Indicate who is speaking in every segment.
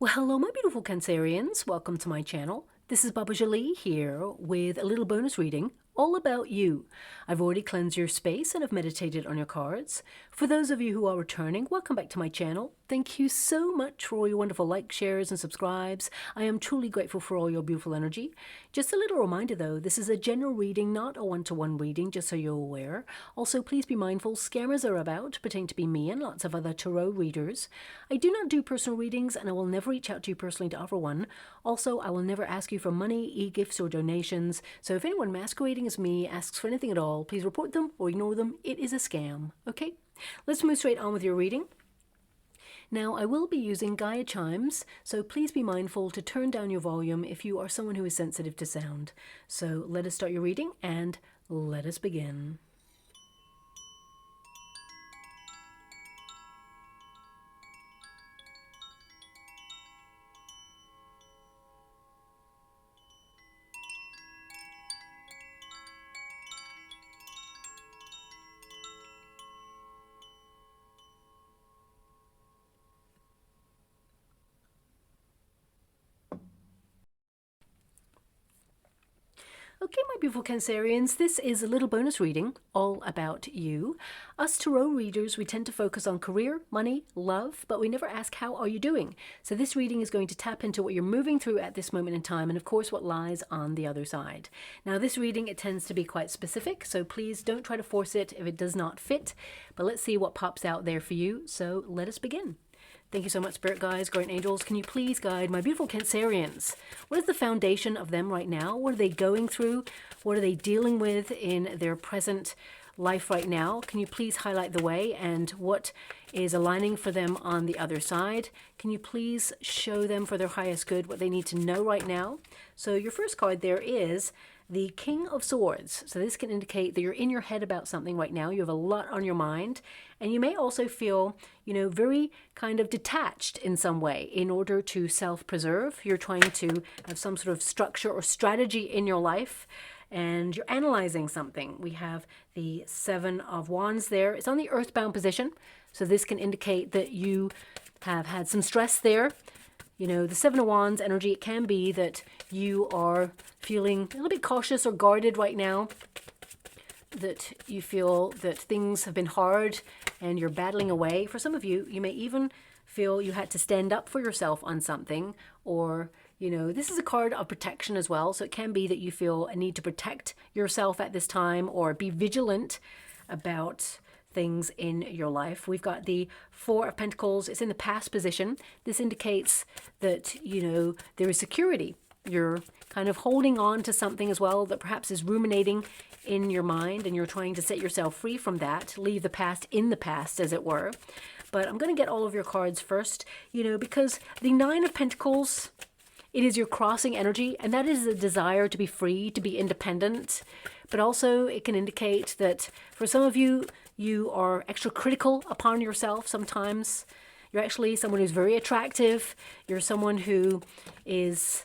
Speaker 1: Well, hello, my beautiful Cancerians. Welcome to my channel. This is Baba Jolie here with a little bonus reading all about you. I've already cleansed your space and have meditated on your cards. For those of you who are returning, welcome back to my channel. Thank you so much for all your wonderful likes, shares, and subscribes. I am truly grateful for all your beautiful energy. Just a little reminder though, this is a general reading, not a one-to-one reading, just so you're aware. Also, please be mindful, scammers are about, pretending to be me and lots of other tarot readers. I do not do personal readings and I will never reach out to you personally to offer one. Also, I will never ask you for money, e-gifts, or donations. So if anyone masquerading as me asks for anything at all, please report them or ignore them. It is a scam, okay? Let's move straight on with your reading. Now, I will be using Gaia chimes, so please be mindful to turn down your volume if you are someone who is sensitive to sound. So let us start your reading and let us begin. Okay, my beautiful Cancerians, this is a little bonus reading all about you. Us tarot readers, we tend to focus on career, money, love, but we never ask how are you doing. So this reading is going to tap into what you're moving through at this moment in time and of course what lies on the other side. Now this reading, it tends to be quite specific, so please don't try to force it if it does not fit, but let's see what pops out there for you. So let us begin. Thank you so much, Spirit Guides, Guardian Angels. Can you please guide my beautiful Cancerians? What is the foundation of them right now? What are they going through? What are they dealing with in their present life right now? Can you please highlight the way and what is aligning for them on the other side? Can you please show them for their highest good what they need to know right now? So your first card there is the King of Swords. So this can indicate that you're in your head about something right now. You have a lot on your mind. And you may also feel, very kind of detached in some way in order to self-preserve. You're trying to have some sort of structure or strategy in your life. And you're analyzing something. We have the Seven of Wands there. It's on the earthbound position. So this can indicate that you have had some stress there. The Seven of Wands energy, it can be that you are feeling a little bit cautious or guarded right now, that you feel that things have been hard and you're battling away. For some of you, you may even feel you had to stand up for yourself on something, or, this is a card of protection as well. So it can be that you feel a need to protect yourself at this time or be vigilant about things in your life. We've got the Four of Pentacles. It's in the past position. This indicates that, there is security. You're kind of holding on to something as well that perhaps is ruminating in your mind, and you're trying to set yourself free from that, leave the past in the past, as it were. But I'm going to get all of your cards first, because the Nine of Pentacles, it is your crossing energy, and that is a desire to be free, to be independent. But also it can indicate that for some of you, you are extra critical upon yourself sometimes. You're actually someone who's very attractive. You're someone who is,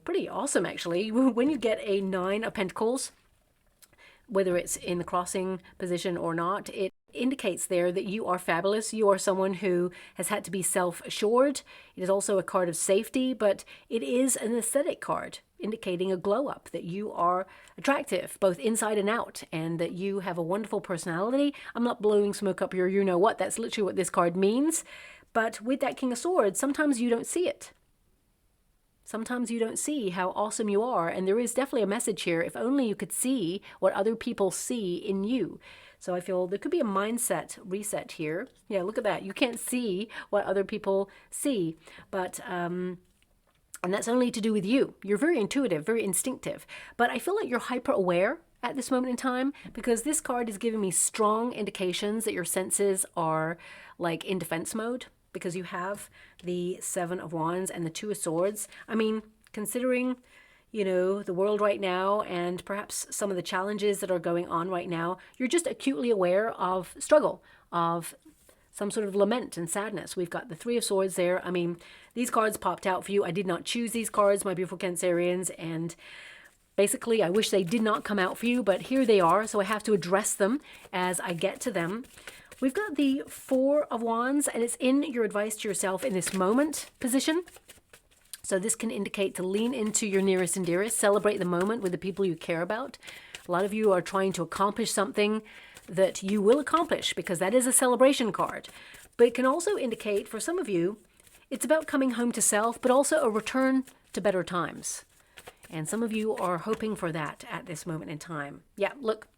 Speaker 1: pretty awesome actually. When you get a Nine of Pentacles, whether it's in the crossing position or not, it indicates there that you are fabulous. You are someone who has had to be self-assured. It is also a card of safety, but it is an aesthetic card, indicating a glow up, that you are attractive, both inside and out, and that you have a wonderful personality. I'm not blowing smoke up your you-know-what. That's literally what this card means. But with that King of Swords, sometimes you don't see it. Sometimes you don't see how awesome you are, and there is definitely a message here. If only you could see what other people see in you. So I feel there could be a mindset reset here. Yeah, look at that. You can't see what other people see, but and that's only to do with you. You're very intuitive, very instinctive, but I feel like you're hyper aware at this moment in time, because this card is giving me strong indications that your senses are like in defense mode, because you have the Seven of Wands and the Two of Swords. I mean, considering, the world right now and perhaps some of the challenges that are going on right now, you're just acutely aware of struggle, of some sort of lament and sadness. We've got the Three of Swords there. I mean, these cards popped out for you. I did not choose these cards, my beautiful Cancerians, and basically I wish they did not come out for you, but here they are, so I have to address them as I get to them. We've got the Four of Wands, and it's in your advice to yourself in this moment position. So this can indicate to lean into your nearest and dearest, celebrate the moment with the people you care about. A lot of you are trying to accomplish something that you will accomplish because that is a celebration card. But it can also indicate, for some of you, it's about coming home to self, but also a return to better times. And some of you are hoping for that at this moment in time. Yeah, look,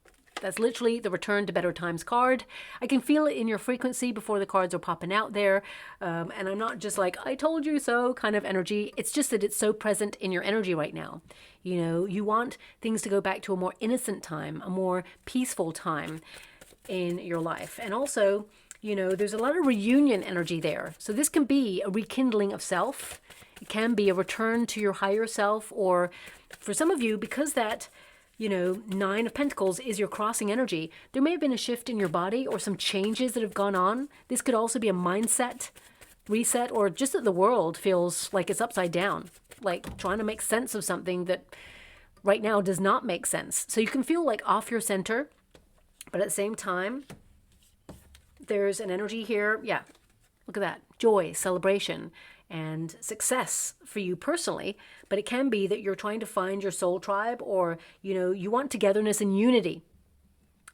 Speaker 1: that's literally the return to better times card. I can feel it in your frequency before the cards are popping out there. And I'm not just like, I told you so kind of energy. It's just that it's so present in your energy right now. You know, you want things to go back to a more innocent time, a more peaceful time in your life. And also, you know, there's a lot of reunion energy there. So this can be a rekindling of self. It can be a return to your higher self. Or for some of you, because that, you know, Nine of Pentacles is your crossing energy, there may have been a shift in your body or some changes that have gone on. This could also be a mindset reset, or just that the world feels like it's upside down, like trying to make sense of something that right now does not make sense. So you can feel like off your center, but at the same time, there's an energy here. Yeah, look at that. Joy, celebration, and success for you personally. But it can be that you're trying to find your soul tribe, or, you know, you want togetherness and unity.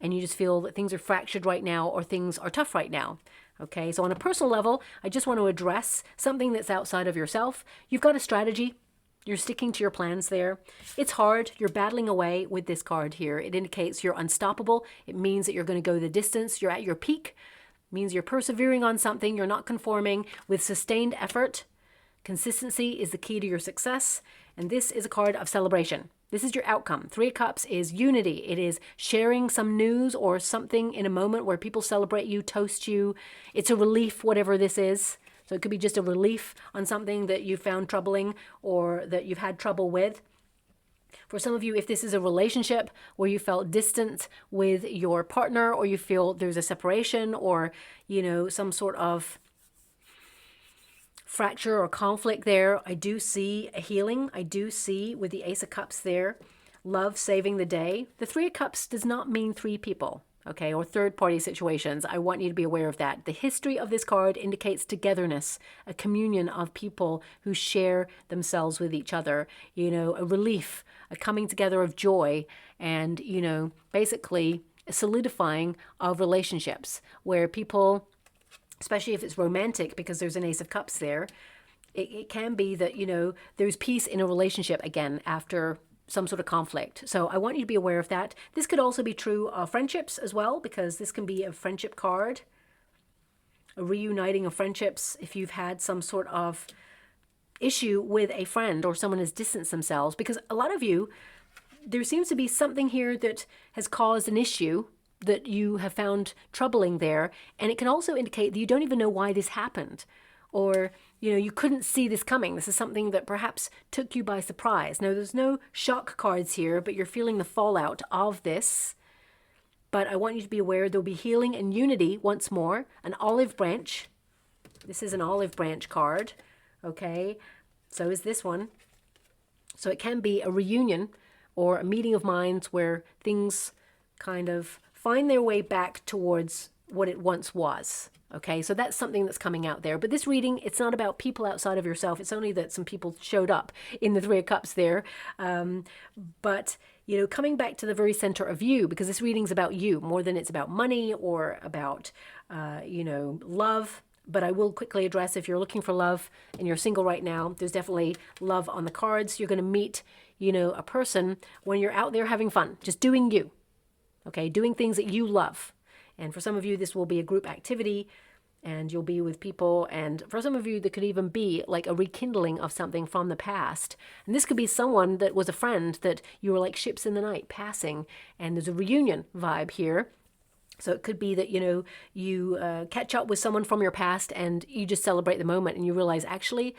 Speaker 1: And you just feel that things are fractured right now, or things are tough right now. Okay, so on a personal level, I just want to address something that's outside of yourself. You've got a strategy. You're sticking to your plans there. It's hard. You're battling away with this card here. It indicates you're unstoppable. It means that you're going to go the distance. You're at your peak. It means you're persevering on something. You're not conforming with sustained effort. Consistency is the key to your success. And this is a card of celebration. This is your outcome. Three of Cups is unity. It is sharing some news or something in a moment where people celebrate you, toast you. It's a relief, whatever this is. So it could be just a relief on something that you found troubling or that you've had trouble with. For some of you, if this is a relationship where you felt distant with your partner, or you feel there's a separation, or, you know, some sort of fracture or conflict there, I do see a healing. I do see, with the Ace of Cups there, love saving the day. The Three of Cups does not mean three people. Okay, or third-party situations. I want you to be aware of that. The history of this card indicates togetherness, a communion of people who share themselves with each other, you know, a relief, a coming together of joy, and, you know, basically a solidifying of relationships where people, especially if it's romantic, because there's an Ace of Cups there, it can be that, you know, there's peace in a relationship again after some sort of conflict. So I want you to be aware of that. This could also be true of friendships as well, because this can be a friendship card, a reuniting of friendships. If you've had some sort of issue with a friend, or someone has distanced themselves, because a lot of you, there seems to be something here that has caused an issue that you have found troubling there. And it can also indicate that you don't even know why this happened, or, you know, you couldn't see this coming. This is something that perhaps took you by surprise. Now, there's no shock cards here, but you're feeling the fallout of this. But I want you to be aware there'll be healing and unity once more. An olive branch. This is an olive branch card. Okay, so is this one. So it can be a reunion or a meeting of minds where things kind of find their way back towards what it once was. Okay, so that's something that's coming out there. But this reading, it's not about people outside of yourself. It's only that some people showed up in the Three of Cups there. But, you know, coming back to the very center of you, because this reading's about you more than it's about money or about, you know, love. But I will quickly address, if you're looking for love and you're single right now, there's definitely love on the cards. You're going to meet, you know, a person when you're out there having fun, just doing you. Okay, doing things that you love. And for some of you, this will be a group activity, and you'll be with people. And for some of you, there could even be like a rekindling of something from the past. And this could be someone that was a friend that you were like ships in the night passing, and there's a reunion vibe here. So it could be that, you know, you catch up with someone from your past and you just celebrate the moment, and you realize, actually,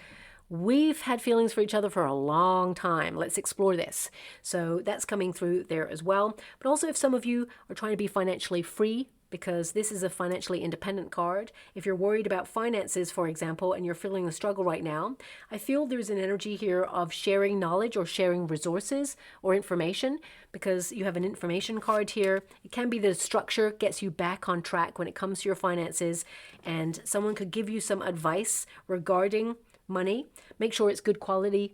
Speaker 1: we've had feelings for each other for a long time. Let's explore this. So that's coming through there as well. But also if some of you are trying to be financially free, because this is a financially independent card. If you're worried about finances, for example, and you're feeling the struggle right now, I feel there's an energy here of sharing knowledge or sharing resources or information, because you have an information card here. It can be the structure gets you back on track when it comes to your finances, and someone could give you some advice regarding money. Make sure it's good quality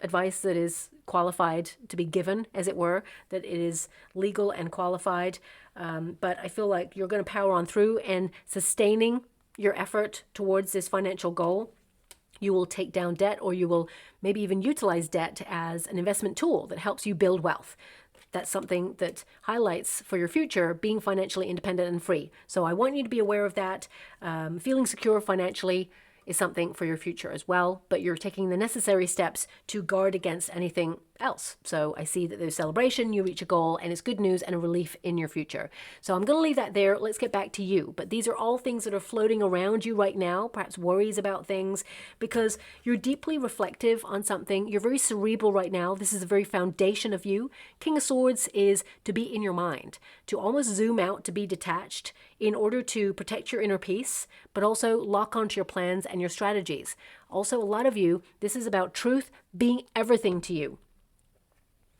Speaker 1: advice that is qualified to be given, as it were, that it is legal and qualified. But I feel like you're going to power on through and sustaining your effort towards this financial goal. You will take down debt, or you will maybe even utilize debt as an investment tool that helps you build wealth. That's something that highlights for your future being financially independent and free. So I want you to be aware of that. Feeling secure financially is something for your future as well, but you're taking the necessary steps to guard against anything else. So I see that there's celebration, you reach a goal, and it's good news and a relief in your future. So I'm going to leave that there. Let's get back to you. But these are all things that are floating around you right now, perhaps worries about things, because you're deeply reflective on something. You're very cerebral right now. This is the very foundation of you. King of Swords is to be in your mind, to almost zoom out, to be detached in order to protect your inner peace, but also lock onto your plans and your strategies. Also, a lot of you, this is about truth being everything to you.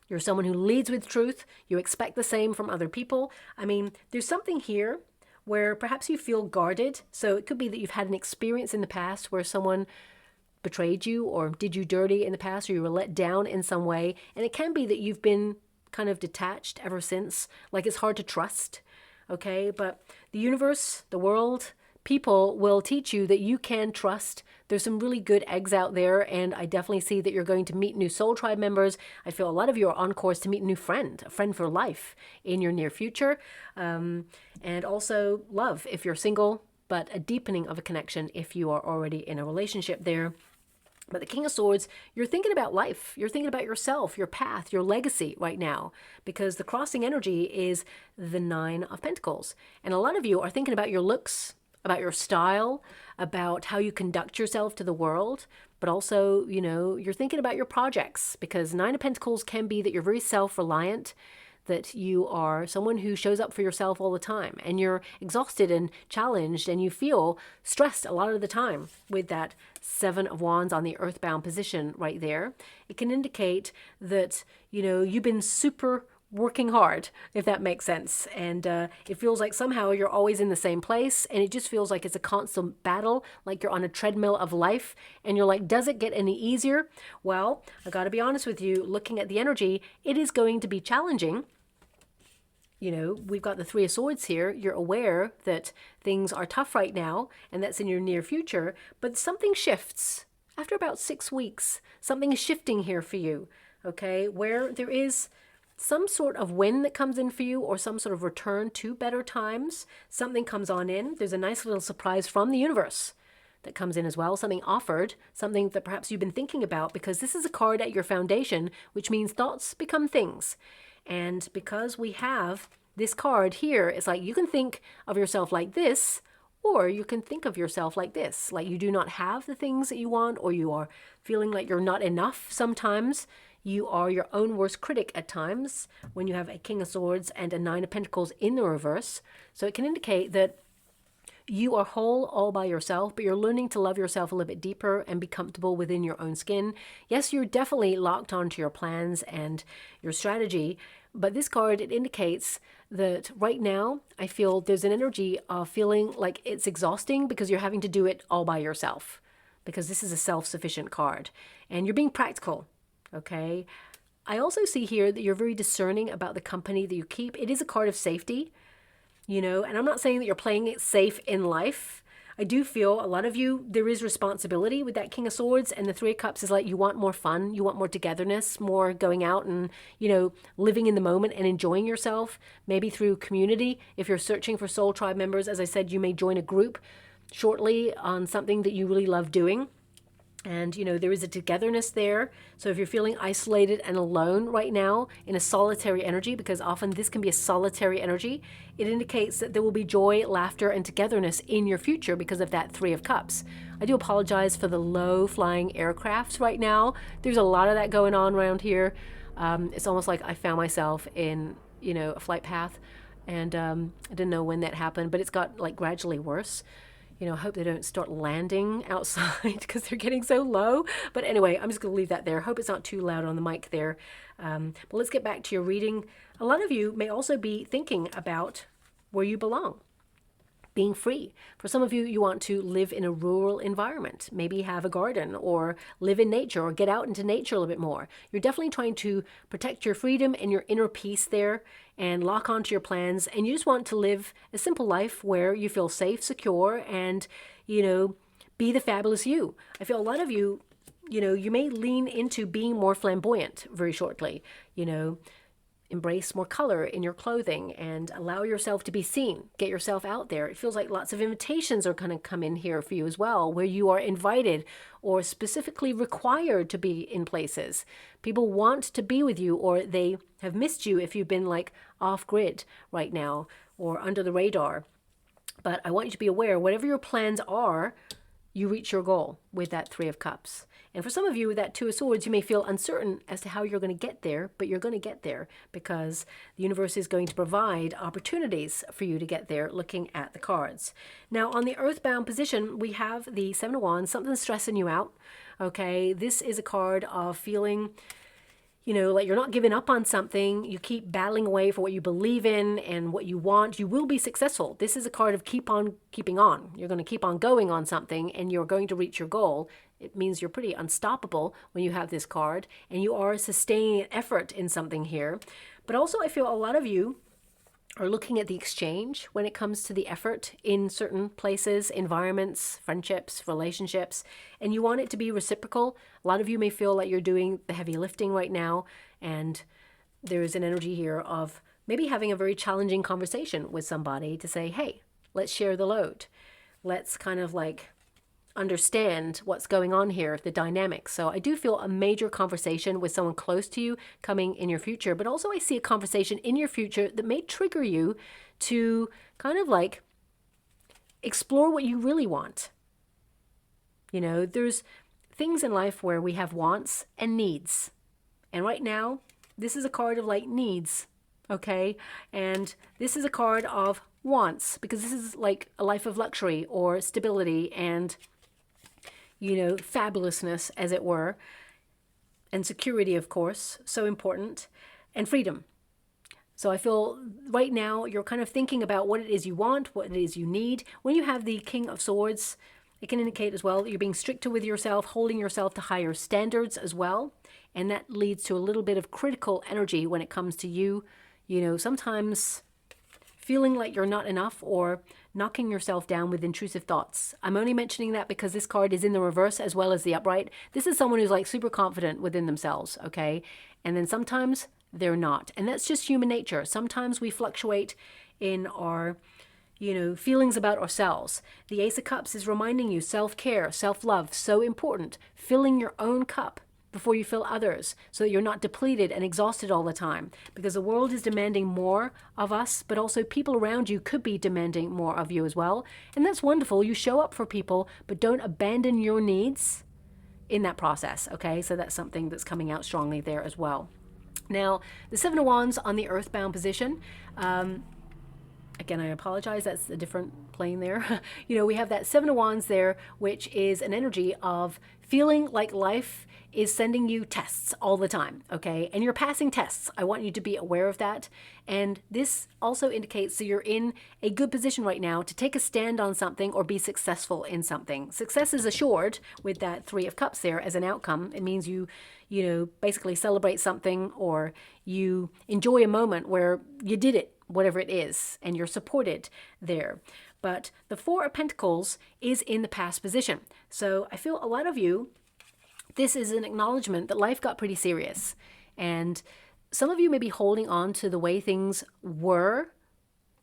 Speaker 1: You're someone who leads with truth. You expect the same from other people. I mean, there's something here where perhaps you feel guarded. So it could be that you've had an experience in the past where someone betrayed you or did you dirty in the past, or you were let down in some way. And it can be that you've been kind of detached ever since, like it's hard to trust. Okay, but the universe, the world, people will teach you that you can trust. There's some really good eggs out there, and I definitely see that you're going to meet new Soul Tribe members. I feel a lot of you are on course to meet a new friend, a friend for life in your near future. And also love if you're single, but a deepening of a connection if you are already in a relationship there. But the King of Swords, you're thinking about life. You're thinking about yourself, your path, your legacy right now, because the crossing energy is the Nine of Pentacles. And a lot of you are thinking about your looks, about your style, about how you conduct yourself to the world, but also, you know, you're thinking about your projects, because Nine of Pentacles can be that you're very self-reliant, that you are someone who shows up for yourself all the time, and you're exhausted and challenged, and you feel stressed a lot of the time with that Seven of Wands on the earthbound position right there. It can indicate that, you know, you've been super working hard, if that makes sense. And it feels like somehow you're always in the same place, and it just feels like it's a constant battle, like you're on a treadmill of life, and you're like, does it get any easier? Well, I got to be honest with you, looking at the energy, it is going to be challenging. You know, we've got the Three of Swords here. You're aware that things are tough right now, and that's in your near future, but something shifts. After about 6 weeks, something is shifting here for you, okay, where there is some sort of win that comes in for you, or some sort of return to better times. Something comes on in. There's a nice little surprise from the universe that comes in as well. Something offered, something that perhaps you've been thinking about, because this is a card at your foundation, which means thoughts become things. And because we have this card here, it's like you can think of yourself like this, or you can think of yourself like this, like you do not have the things that you want, or you are feeling like you're not enough sometimes. You are your own worst critic at times when you have a King of Swords and a Nine of Pentacles in the reverse. So it can indicate that you are whole all by yourself, but you're learning to love yourself a little bit deeper and be comfortable within your own skin. Yes, you're definitely locked onto your plans and your strategy, but this card, it indicates that right now, I feel there's an energy of feeling like it's exhausting because you're having to do it all by yourself, because this is a self-sufficient card, and you're being practical. Okay, I also see here that you're very discerning about the company that you keep. It is a card of safety, you know, and I'm not saying that you're playing it safe in life. I do feel a lot of you, there is responsibility with that King of Swords, and the Three of Cups is like you want more fun, you want more togetherness, more going out and, you know, living in the moment and enjoying yourself, maybe through community. If you're searching for Soul Tribe members, as I said, you may join a group shortly on something that you really love doing. And, there is a togetherness there. So if you're feeling isolated and alone right now in a solitary energy, because often this can be a solitary energy, it indicates that there will be joy, laughter, and togetherness in your future because of that Three of Cups. I do apologize for the low flying aircrafts right now. There's a lot of that going on around here. It's almost like I found myself in, a flight path. And I didn't know when that happened, but it's got like gradually worse. I hope they don't start landing outside because they're getting so low. But anyway, I'm just going to leave that there. Hope it's not too loud on the mic there. But let's get back to your reading. A lot of you may also be thinking about where you belong. Being free. For some of you, you want to live in a rural environment, maybe have a garden or live in nature or get out into nature a little bit more. You're definitely trying to protect your freedom and your inner peace there and lock onto your plans. And you just want to live a simple life where you feel safe, secure, and, be the fabulous you. I feel a lot of you, you may lean into being more flamboyant very shortly, embrace more color in your clothing and allow yourself to be seen. Get yourself out there. It feels like lots of invitations are going to come in here for you as well, where you are invited or specifically required to be in places. People want to be with you, or they have missed you if you've been like off grid right now or under the radar. But I want you to be aware, whatever your plans are, you reach your goal with that Three of Cups. And for some of you with that Two of Swords, you may feel uncertain as to how you're going to get there, but you're going to get there because the universe is going to provide opportunities for you to get there looking at the cards. Now, on the earthbound position, we have the Seven of Wands, something stressing you out. Okay, this is a card of feeling like you're not giving up on something. You keep battling away for what you believe in and what you want. You will be successful. This is a card of keep on keeping on. You're going to keep on going on something and you're going to reach your goal. It means you're pretty unstoppable when you have this card and you are sustaining an effort in something here. But also I feel a lot of you are looking at the exchange when it comes to the effort in certain places, environments, friendships, relationships, and you want it to be reciprocal. A lot of you may feel like you're doing the heavy lifting right now, and there's an energy here of maybe having a very challenging conversation with somebody to say, hey, let's share the load. Let's kind of like understand what's going on here, the dynamics. So I do feel a major conversation with someone close to you coming in your future, but also I see a conversation in your future that may trigger you to kind of like explore what you really want. There's things in life where we have wants and needs. And right now, this is a card of like needs, okay? And this is a card of wants because this is like a life of luxury or stability and fabulousness, as it were, and security, of course, so important, and freedom. So I feel right now you're kind of thinking about what it is you want, what it is you need. When you have the King of Swords, it can indicate as well that you're being stricter with yourself, holding yourself to higher standards as well, and that leads to a little bit of critical energy when it comes to you, sometimes feeling like you're not enough or knocking yourself down with intrusive thoughts. I'm only mentioning that because this card is in the reverse as well as the upright. This is someone who's like super confident within themselves, okay? And then sometimes they're not. And that's just human nature. Sometimes we fluctuate in our, feelings about ourselves. The Ace of Cups is reminding you self-care, self-love, so important. Filling your own cup before you fill others so that you're not depleted and exhausted all the time, because the world is demanding more of us, but also people around you could be demanding more of you as well. And that's wonderful. You show up for people, but don't abandon your needs in that process, okay? So that's something that's coming out strongly there as well. Now, the Seven of Wands on the earthbound position, again, I apologize, that's a different plane there. We have that Seven of Wands there, which is an energy of feeling like life is sending you tests all the time, okay? And you're passing tests. I want you to be aware of that. And this also indicates that you're in a good position right now to take a stand on something or be successful in something. Success is assured with that Three of Cups there as an outcome. It means you basically celebrate something or you enjoy a moment where you did it, whatever it is, and you're supported there. But the Four of Pentacles is in the past position. So I feel a lot of you, this is an acknowledgement that life got pretty serious. And some of you may be holding on to the way things were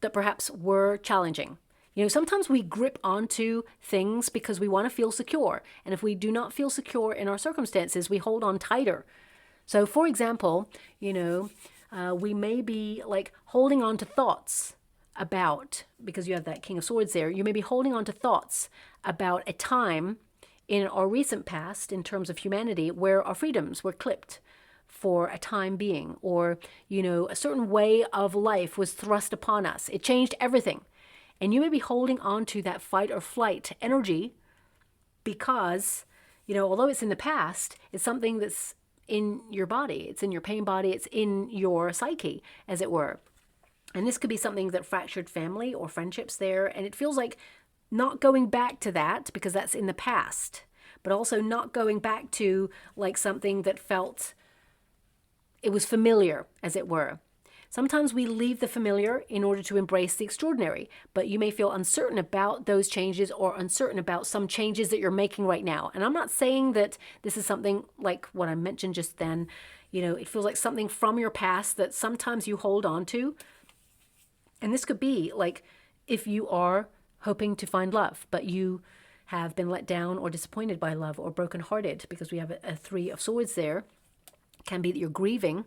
Speaker 1: that perhaps were challenging. You know, sometimes we grip onto things because we want to feel secure. And if we do not feel secure in our circumstances, we hold on tighter. So, for example, you know, we may be like holding on to thoughts about, because you have that King of Swords there, you may be holding on to thoughts about a time in our recent past, in terms of humanity, where our freedoms were clipped for a time being, or, you know, a certain way of life was thrust upon us. It changed everything. And you may be holding on to that fight or flight energy because, you know, although it's in the past, it's something that's in your body. It's in your pain body. It's in your psyche, as it were. And this could be something that fractured family or friendships there. And it feels like not going back to that because that's in the past, but also not going back to like something that felt, it was familiar, as it were. Sometimes we leave the familiar in order to embrace the extraordinary, but you may feel uncertain about those changes or uncertain about some changes that you're making right now. And I'm not saying that this is something like what I mentioned just then. You know, it feels like something from your past that sometimes you hold on to. And this could be like if you are hoping to find love, but you have been let down or disappointed by love or brokenhearted, because we have a Three of Swords there. It can be that you're grieving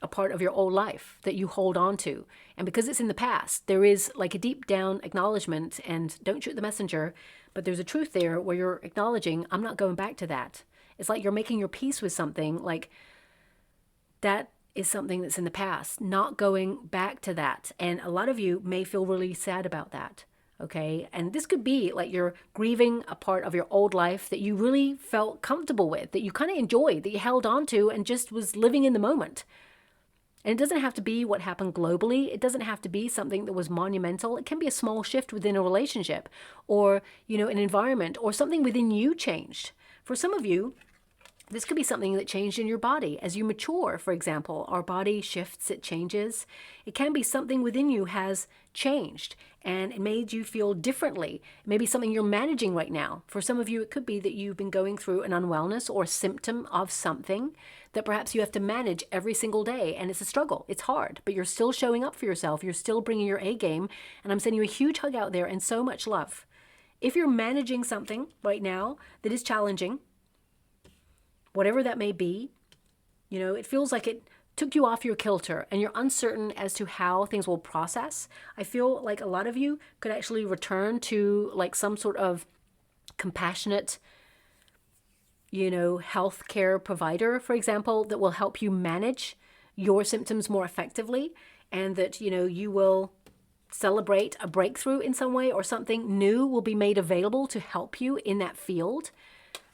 Speaker 1: a part of your old life that you hold on to. And because it's in the past, there is like a deep down acknowledgement, and don't shoot the messenger, but there's a truth there where you're acknowledging, I'm not going back to that. It's like you're making your peace with something, like that is something that's in the past, not going back to that. And a lot of you may feel really sad about that. Okay. And this could be like you're grieving a part of your old life that you really felt comfortable with, that you kind of enjoyed, that you held on to and just was living in the moment. And it doesn't have to be what happened globally. It doesn't have to be something that was monumental. It can be a small shift within a relationship, or, you know, an environment, or something within you changed. For some of you, this could be something that changed in your body. As you mature, for example, our body shifts, it changes. It can be something within you has changed and it made you feel differently. Maybe something you're managing right now. For some of you, it could be that you've been going through an unwellness or symptom of something that perhaps you have to manage every single day. And it's a struggle. It's hard, but you're still showing up for yourself. You're still bringing your A game. And I'm sending you a huge hug out there and so much love. If you're managing something right now that is challenging, whatever that may be, you know, it feels like it took you off your kilter and you're uncertain as to how things will process. I feel like a lot of you could actually return to like some sort of compassionate, you know, healthcare provider, for example, that will help you manage your symptoms more effectively, and that, you know, you will celebrate a breakthrough in some way, or something new will be made available to help you in that field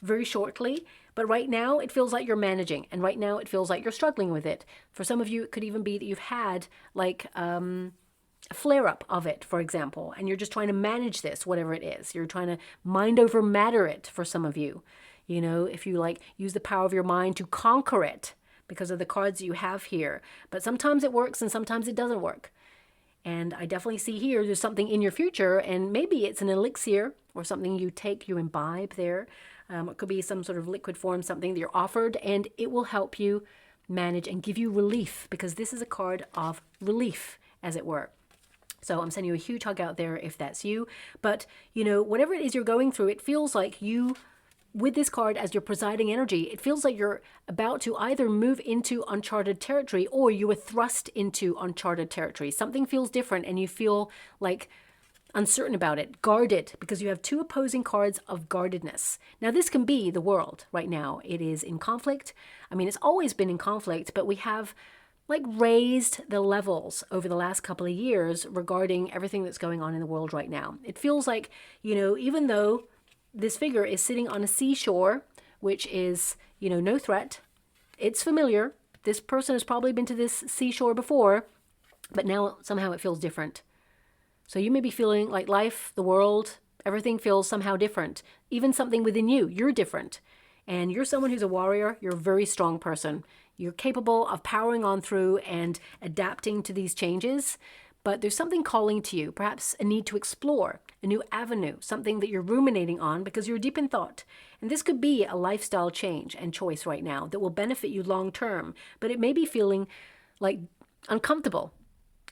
Speaker 1: very shortly. But right now it feels like you're managing, and right now it feels like you're struggling with it. For some of you, it could even be that you've had like a flare-up of it, for example, and you're just trying to manage this, whatever it is. You're trying to mind over matter it for some of you. You know, if you like use the power of your mind to conquer it because of the cards you have here. But sometimes it works and sometimes it doesn't work. And I definitely see here there's something in your future, and maybe it's an elixir or something you take, you imbibe there. It could be some sort of liquid form, something that you're offered, and it will help you manage and give you relief, because this is a card of relief, as it were. So I'm sending you a huge hug out there if that's you. But, you know, whatever it is you're going through, it feels like you, with this card as your presiding energy, it feels like you're about to either move into uncharted territory or you were thrust into uncharted territory. Something feels different and you feel like uncertain about it, guarded, because you have two opposing cards of guardedness. Now, this can be the world right now. It is in conflict. I mean, it's always been in conflict, but we have like raised the levels over the last couple of years regarding everything that's going on in the world right now. It feels like, you know, even though this figure is sitting on a seashore, which is, you know, no threat, it's familiar. This person has probably been to this seashore before, but now somehow it feels different. So you may be feeling like life, the world, everything feels somehow different. Even something within you, you're different. And you're someone who's a warrior. You're a very strong person. You're capable of powering on through and adapting to these changes. But there's something calling to you, perhaps a need to explore a new avenue, something that you're ruminating on because you're deep in thought. And this could be a lifestyle change and choice right now that will benefit you long term. But it may be feeling like uncomfortable.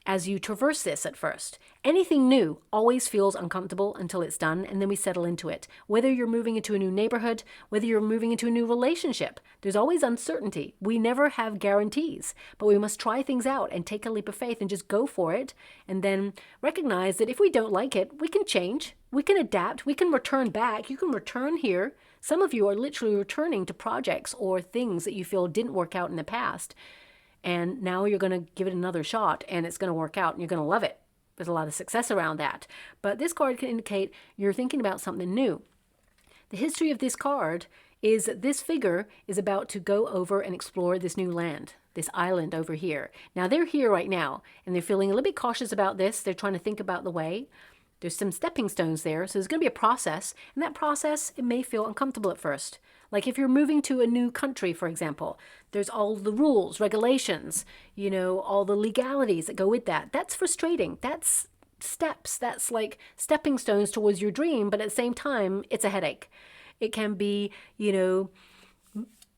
Speaker 1: as you traverse this at first. Anything new always feels uncomfortable until it's done, and then we settle into it. Whether you're moving into a new neighborhood, whether you're moving into a new relationship, there's always uncertainty. We never have guarantees, but we must try things out and take a leap of faith and just go for it, and then recognize that if we don't like it, we can change, we can adapt, we can return back. You can return here. Some of you are literally returning to projects or things that you feel didn't work out in the past. And now you're going to give it another shot and it's going to work out and you're going to love it. There's a lot of success around that. But this card can indicate you're thinking about something new. The history of this card is that this figure is about to go over and explore this new land, this island over here. Now they're here right now and they're feeling a little bit cautious about this. They're trying to think about the way. There's some stepping stones there. So there's going to be a process. And that process, it may feel uncomfortable at first. Like if you're moving to a new country, for example, there's all the rules, regulations, all the legalities that go with that. That's frustrating. That's steps. That's like stepping stones towards your dream. But at the same time, it's a headache. It can be,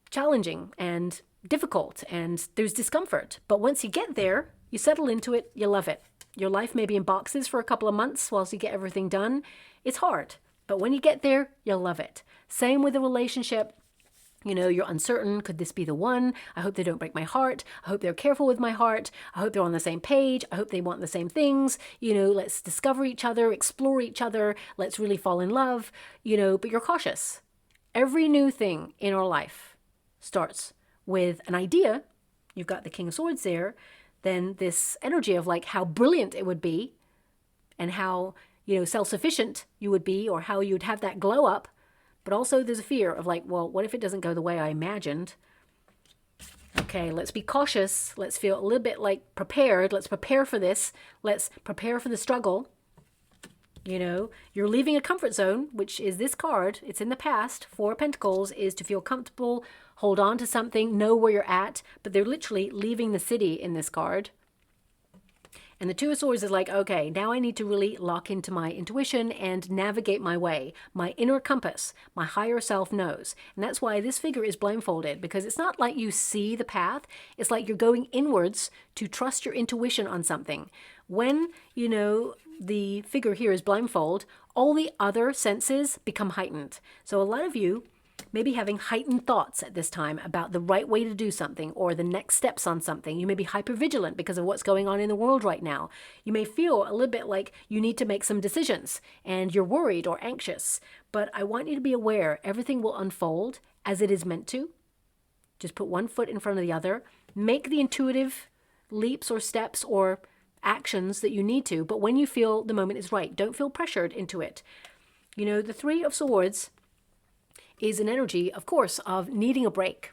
Speaker 1: challenging and difficult and there's discomfort. But once you get there, you settle into it, you love it. Your life may be in boxes for a couple of months whilst you get everything done. It's hard. But when you get there, you'll love it. Same with a relationship. You're uncertain. Could this be the one? I hope they don't break my heart. I hope they're careful with my heart. I hope they're on the same page. I hope they want the same things. Let's discover each other, explore each other. Let's really fall in love, but you're cautious. Every new thing in our life starts with an idea. You've got the King of Swords there. Then this energy of like how brilliant it would be and how self-sufficient you would be or how you'd have that glow up. But also there's a fear of like, well, what if it doesn't go the way I imagined? Okay, let's be cautious. Let's feel a little bit like prepared. Let's prepare for this. Let's prepare for the struggle. You're leaving a comfort zone, which is this card. It's in the past. Four of Pentacles is to feel comfortable, hold on to something, know where you're at. But they're literally leaving the city in this card. And the Two of Swords is like, okay, now I need to really lock into my intuition and navigate my way. My inner compass, my higher self knows. And that's why this figure is blindfolded, because it's not like you see the path. It's like you're going inwards to trust your intuition on something. When, the figure here is blindfold, all the other senses become heightened. So a lot of you may be having heightened thoughts at this time about the right way to do something or the next steps on something. You may be hypervigilant because of what's going on in the world right now. You may feel a little bit like you need to make some decisions and you're worried or anxious. But I want you to be aware everything will unfold as it is meant to. Just put one foot in front of the other. Make the intuitive leaps or steps or actions that you need to. But when you feel the moment is right, don't feel pressured into it. The Three of Swords is an energy, of course, of needing a break.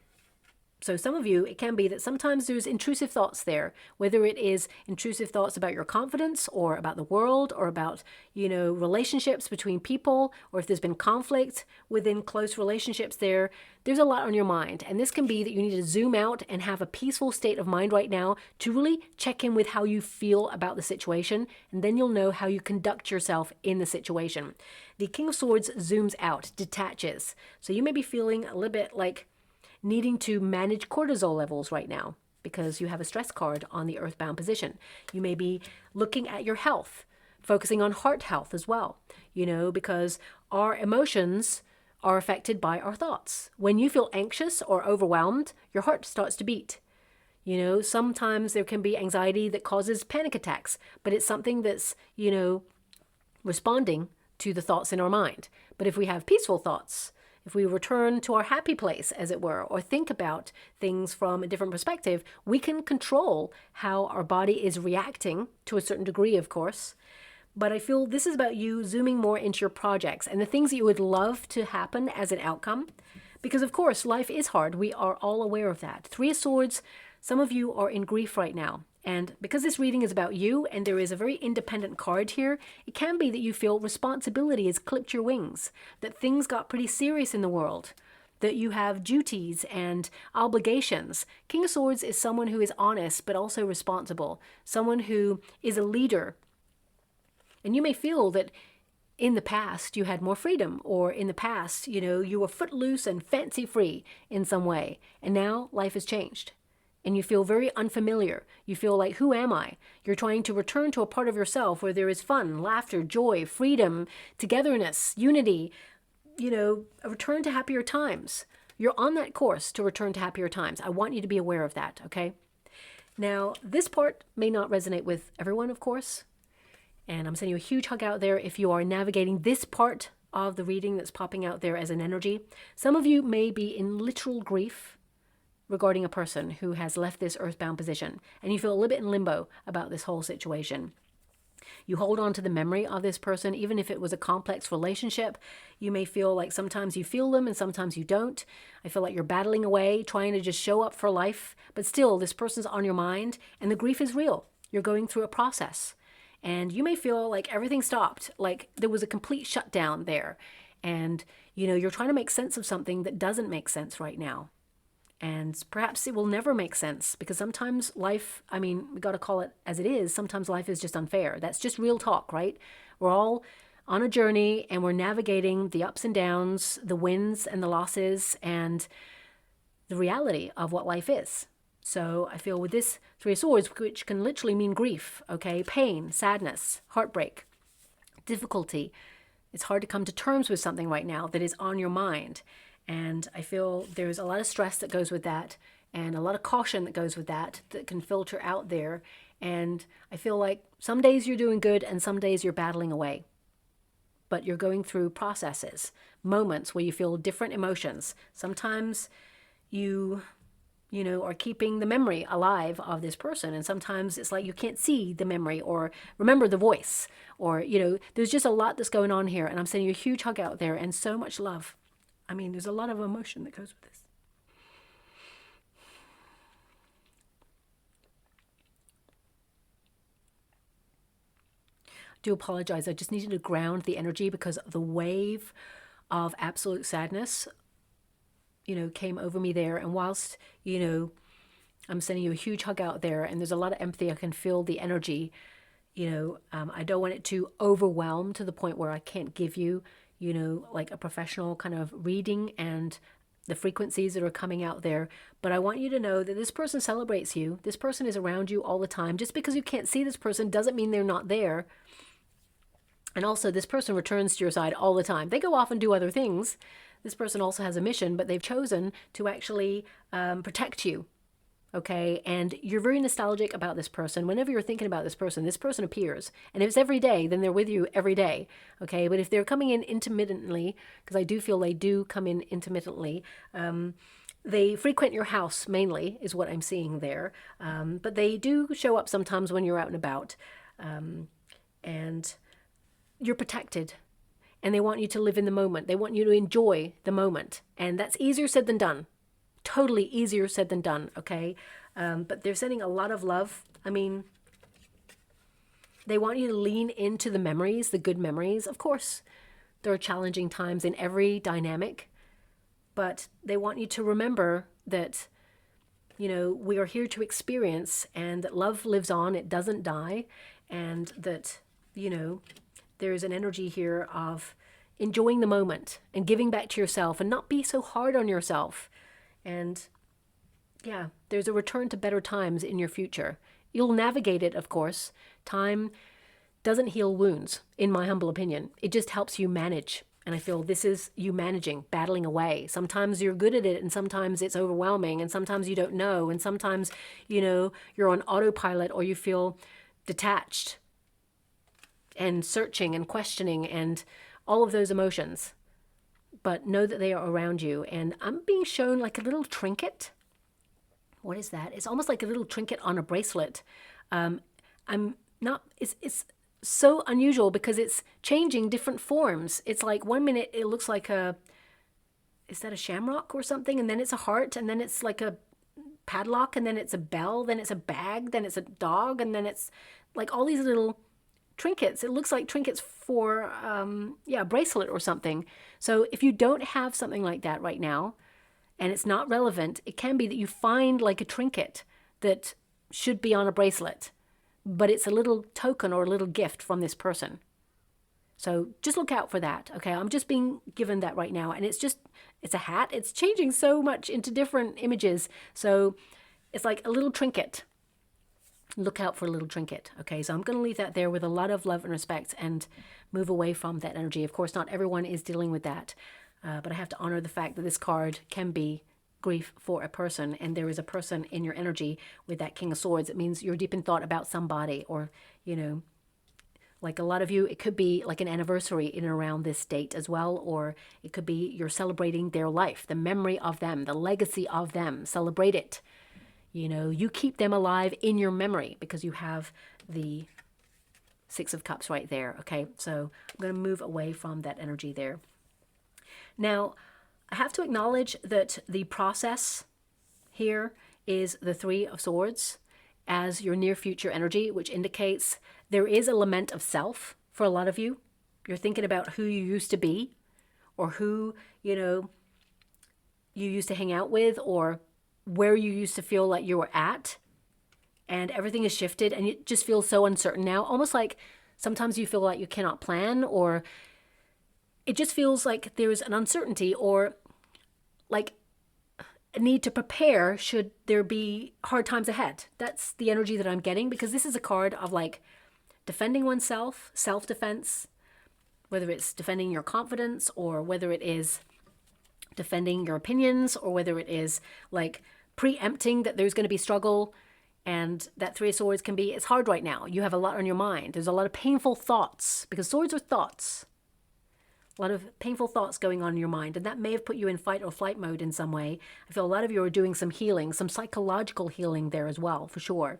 Speaker 1: So some of you, it can be that sometimes there's intrusive thoughts there, whether it is intrusive thoughts about your confidence or about the world or about, relationships between people, or if there's been conflict within close relationships there's a lot on your mind. And this can be that you need to zoom out and have a peaceful state of mind right now to really check in with how you feel about the situation. And then you'll know how you conduct yourself in the situation. The King of Swords zooms out, detaches. So you may be feeling a little bit like needing to manage cortisol levels right now because you have a stress card on the earthbound position. You may be looking at your health, focusing on heart health as well, because our emotions are affected by our thoughts. When you feel anxious or overwhelmed, your heart starts to beat. Sometimes there can be anxiety that causes panic attacks, but it's something that's, responding to the thoughts in our mind. But if we have peaceful thoughts, if we return to our happy place, as it were, or think about things from a different perspective, we can control how our body is reacting to a certain degree, of course. But I feel this is about you zooming more into your projects and the things that you would love to happen as an outcome. Because, of course, life is hard. We are all aware of that. Three of Swords, some of you are in grief right now. And because this reading is about you and there is a very independent card here, it can be that you feel responsibility has clipped your wings, that things got pretty serious in the world, that you have duties and obligations. King of Swords is someone who is honest but also responsible, someone who is a leader. And you may feel that in the past you had more freedom, or in the past, you were footloose and fancy free in some way. And now life has changed. and you feel very unfamiliar. You feel like, who am I? You're trying to return to a part of yourself where there is fun, laughter, joy, freedom, togetherness, unity, a return to happier times. You're on that course to return to happier times. I want you to be aware of that, okay? Now, this part may not resonate with everyone, of course, and I'm sending you a huge hug out there if you are navigating this part of the reading that's popping out there as an energy. Some of you may be in literal grief regarding a person who has left this earthbound position, and you feel a little bit in limbo about this whole situation. You hold on to the memory of this person, even if it was a complex relationship. You may feel like sometimes you feel them and sometimes you don't. I feel like you're battling away, trying to just show up for life, but still this person's on your mind and the grief is real. You're going through a process and you may feel like everything stopped, like there was a complete shutdown there. And, you're trying to make sense of something that doesn't make sense right now. And perhaps it will never make sense because sometimes life, we got to call it as it is. Sometimes life is just unfair. That's just real talk, right? We're all on a journey and we're navigating the ups and downs, the wins and the losses, and the reality of what life is. So I feel with this Three of Swords, which can literally mean grief, okay? Pain, sadness, heartbreak, difficulty. It's hard to come to terms with something right now that is on your mind. And I feel there's a lot of stress that goes with that and a lot of caution that goes with that can filter out there. And I feel like some days you're doing good and some days you're battling away. But you're going through processes, moments where you feel different emotions. Sometimes you are keeping the memory alive of this person. And sometimes it's like you can't see the memory or remember the voice. Or, there's just a lot that's going on here. And I'm sending you a huge hug out there and so much love. There's a lot of emotion that goes with this. I do apologize. I just needed to ground the energy because the wave of absolute sadness, came over me there. And whilst, I'm sending you a huge hug out there and there's a lot of empathy, I can feel the energy, I don't want it to overwhelm to the point where I can't give you like a professional kind of reading and the frequencies that are coming out there. But I want you to know that this person celebrates you. This person is around you all the time. Just because you can't see this person doesn't mean they're not there. And also this person returns to your side all the time. They go off and do other things. This person also has a mission, but they've chosen to actually protect you. Okay, and you're very nostalgic about this person. Whenever you're thinking about this person appears. And if it's every day, then they're with you every day. Okay, but if they're coming in intermittently, because I do feel they do come in intermittently, they frequent your house mainly, is what I'm seeing there. But they do show up sometimes when you're out and about. And you're protected. And they want you to live in the moment. They want you to enjoy the moment. And that's easier said than done. Totally easier said than done, okay? But they're sending a lot of love. They want you to lean into the memories, the good memories. Of course, there are challenging times in every dynamic, but they want you to remember that, we are here to experience and that love lives on, it doesn't die, and that, there's an energy here of enjoying the moment and giving back to yourself and not be so hard on yourself. And yeah, there's a return to better times in your future. You'll navigate it, of course. Time doesn't heal wounds, in my humble opinion. It just helps you manage. And I feel this is you managing, battling away. Sometimes you're good at it and sometimes it's overwhelming and sometimes you don't know. And sometimes, you're on autopilot or you feel detached and searching and questioning and all of those emotions. But know that they are around you. And I'm being shown like a little trinket. What is that? It's almost like a little trinket on a bracelet. It's so unusual because it's changing different forms. It's like 1 minute it looks like is that a shamrock or something? And then it's a heart, and then it's like a padlock, and then it's a bell, then it's a bag, then it's a dog, and then it's like all these little trinkets. It looks like trinkets for a bracelet or something. So if you don't have something like that right now and it's not relevant, it can be that you find like a trinket that should be on a bracelet, but it's a little token or a little gift from this person. So just look out for that. Okay, I'm just being given that right now, and it's a hat. It's changing so much into different images. So it's like a little trinket. Look out for a little trinket. Okay, so I'm going to leave that there with a lot of love and respect and move away from that energy. Of course, not everyone is dealing with that, but I have to honor the fact that this card can be grief for a person, and there is a person in your energy with that King of Swords. It means you're deep in thought about somebody, or, you know, like a lot of you, it could be like an anniversary in and around this date as well, or it could be you're celebrating their life, the memory of them, the legacy of them. Celebrate it. You know, you keep them alive in your memory because you have the Six of Cups right there. Okay, so I'm going to move away from that energy there. Now, I have to acknowledge that the process here is the Three of Swords as your near future energy, which indicates there is a lament of self for a lot of you. You're thinking about who you used to be, or who, you know, you used to hang out with, or where you used to feel like you were at, and everything has shifted and it just feels so uncertain now. Almost like sometimes you feel like you cannot plan, or it just feels like there's an uncertainty, or like a need to prepare should there be hard times ahead. That's the energy that I'm getting, because this is a card of like defending oneself, self-defense, whether it's defending your confidence, or whether it is defending your opinions, or whether it is like preempting that there's going to be struggle. And that Three of Swords can be, it's hard right now. You have a lot on your mind. There's a lot of painful thoughts, because swords are thoughts. A lot of painful thoughts going on in your mind, and that may have put you in fight or flight mode in some way. I feel a lot of you are doing some healing, some psychological healing there as well, for sure.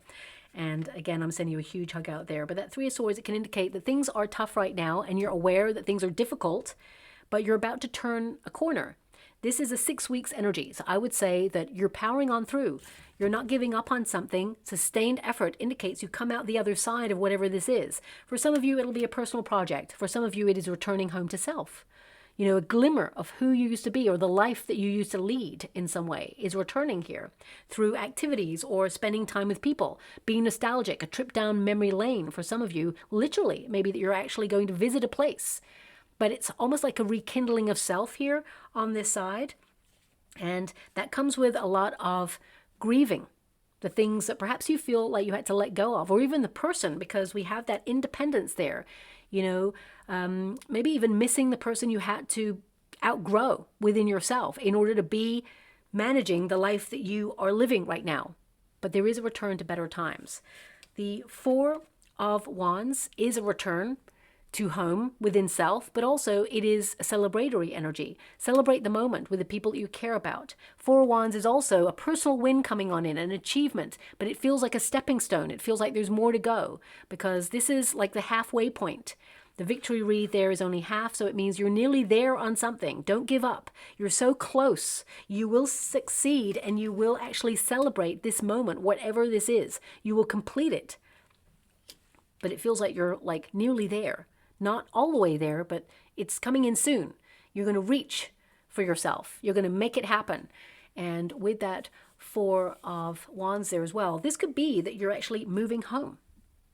Speaker 1: And again, I'm sending you a huge hug out there. But that Three of Swords, it can indicate that things are tough right now, and you're aware that things are difficult, but you're about to turn a corner. This is a 6 weeks energy, so I would say that you're powering on through. You're not giving up on something. Sustained effort indicates you come out the other side of whatever this is. For some of you, it'll be a personal project. For some of you, it is returning home to self. You know, a glimmer of who you used to be, or the life that you used to lead in some way, is returning here through activities or spending time with people, being nostalgic, a trip down memory lane. For some of you, literally, maybe that you're actually going to visit a place. But it's almost like a rekindling of self here on this side. And that comes with a lot of grieving the things that perhaps you feel like you had to let go of, or even the person, because we have that independence there. You know, maybe even missing the person you had to outgrow within yourself in order to be managing the life that you are living right now. But there is a return to better times. The Four of Wands is a return to home within self, but also it is a celebratory energy. Celebrate the moment with the people you care about. Four of Wands is also a personal win coming on in, an achievement, but it feels like a stepping stone. It feels like there's more to go, because this is like the halfway point. The victory wreath there is only half, so it means you're nearly there on something. Don't give up. You're so close. You will succeed, and you will actually celebrate this moment, whatever this is. You will complete it. But it feels like you're like nearly there. Not all the way there, but it's coming in soon. You're going to reach for yourself. You're going to make it happen. And with that Four of Wands there as well, this could be that you're actually moving home.